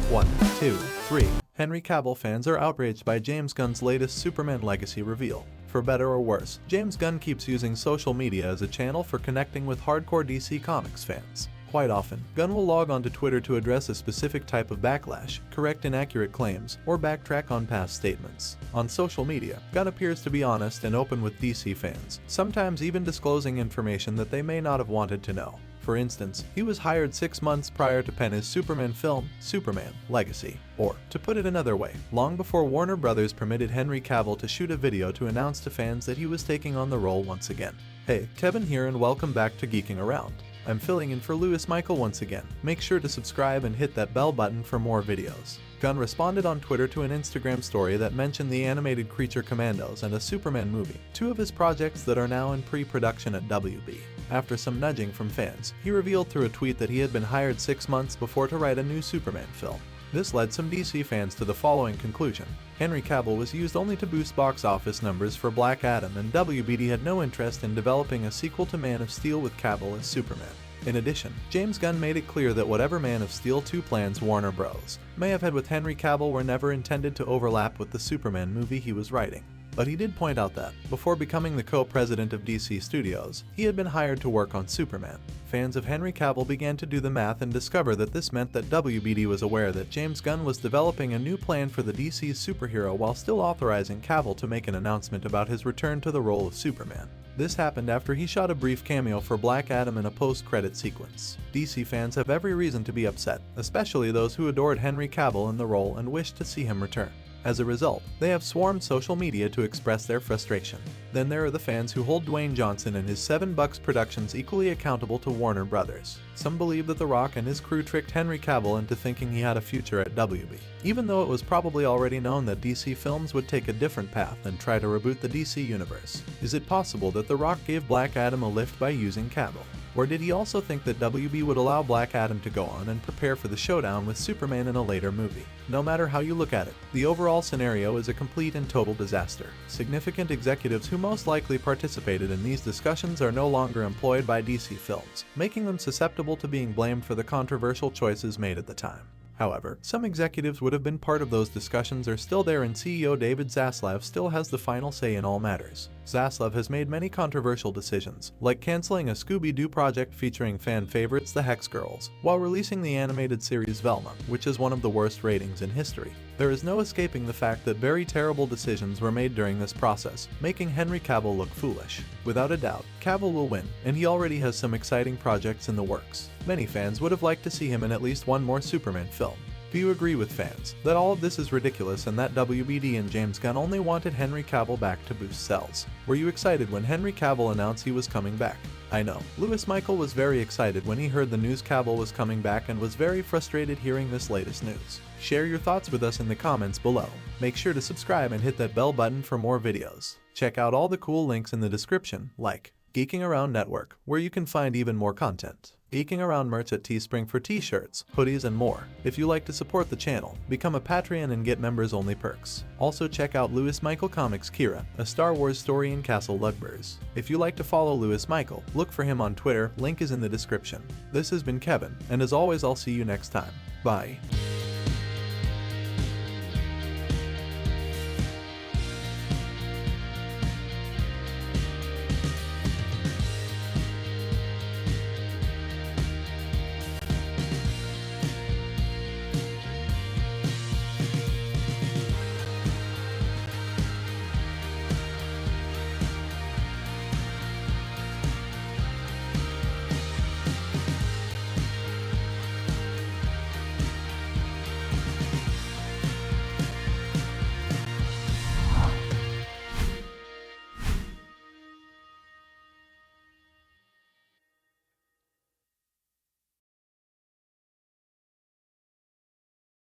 1, 2, 3. Henry Cavill fans are outraged by James Gunn's latest Superman Legacy reveal. For better or worse, James Gunn keeps using social media as a channel for connecting with hardcore DC Comics fans. Quite often, Gunn will log onto Twitter to address a specific type of backlash, correct inaccurate claims, or backtrack on past statements. On social media, Gunn appears to be honest and open with DC fans, sometimes even disclosing information that they may not have wanted to know. For instance, he was hired 6 months prior to pen his Superman film, Superman Legacy. Or, to put it another way, long before Warner Bros. Permitted Henry Cavill to shoot a video to announce to fans that he was taking on the role once again. Hey, Kevin here and welcome back to Geeking Around. I'm filling in for Lewis Michael once again. Make sure to subscribe and hit that bell button for more videos. Gunn responded on Twitter to an Instagram story that mentioned the animated Creature Commandos and a Superman movie, two of his projects that are now in pre-production at WB. After some nudging from fans, he revealed through a tweet that he had been hired 6 months before to write a new Superman film. This led some DC fans to the following conclusion. Henry Cavill was used only to boost box office numbers for Black Adam, and WB had no interest in developing a sequel to Man of Steel with Cavill as Superman. In addition, James Gunn made it clear that whatever Man of Steel 2 plans Warner Bros. May have had with Henry Cavill were never intended to overlap with the Superman movie he was writing. But he did point out that, before becoming the co-president of DC Studios, he had been hired to work on Superman. Fans of Henry Cavill began to do the math and discover that this meant that WBD was aware that James Gunn was developing a new plan for the DC's superhero while still authorizing Cavill to make an announcement about his return to the role of Superman. This happened after he shot a brief cameo for Black Adam in a post-credit sequence. DC fans have every reason to be upset, especially those who adored Henry Cavill in the role and wished to see him return. As a result, they have swarmed social media to express their frustration. Then there are the fans who hold Dwayne Johnson and his $7 Productions equally accountable to Warner Bros. Some believe that The Rock and his crew tricked Henry Cavill into thinking he had a future at WB, even though it was probably already known that DC Films would take a different path and try to reboot the DC universe. Is it possible that The Rock gave Black Adam a lift by using Cavill? Or did he also think that WB would allow Black Adam to go on and prepare for the showdown with Superman in a later movie? No matter how you look at it, the overall scenario is a complete and total disaster. Significant executives who most likely participated in these discussions are no longer employed by DC Films, making them susceptible to being blamed for the controversial choices made at the time. However, some executives would have been part of those discussions are still there, and CEO David Zaslav still has the final say in all matters. Zaslav has made many controversial decisions, like canceling a Scooby-Doo project featuring fan favorites the Hex Girls, while releasing the animated series Velma, which is one of the worst ratings in history. There is no escaping the fact that very terrible decisions were made during this process, making Henry Cavill look foolish. Without a doubt, Cavill will win, and he already has some exciting projects in the works. Many fans would have liked to see him in at least one more Superman film. Do you agree with fans that all of this is ridiculous and that WBD and James Gunn only wanted Henry Cavill back to boost sales? Were you excited when Henry Cavill announced he was coming back? I know, Lewis Michael was very excited when he heard the news Cavill was coming back and was very frustrated hearing this latest news. Share your thoughts with us in the comments below. Make sure to subscribe and hit that bell button for more videos. Check out all the cool links in the description, like Geeking Around Network, where you can find even more content. Geeking Around merch at Teespring for t-shirts, hoodies, and more. If you like to support the channel, become a Patreon and get members-only perks. Also check out Lewis Michael Comics Kira, a Star Wars story in Castle Lugburz. If you like to follow Lewis Michael, look for him on Twitter, link is in the description. This has been Kevin, and as always I'll see you next time. Bye.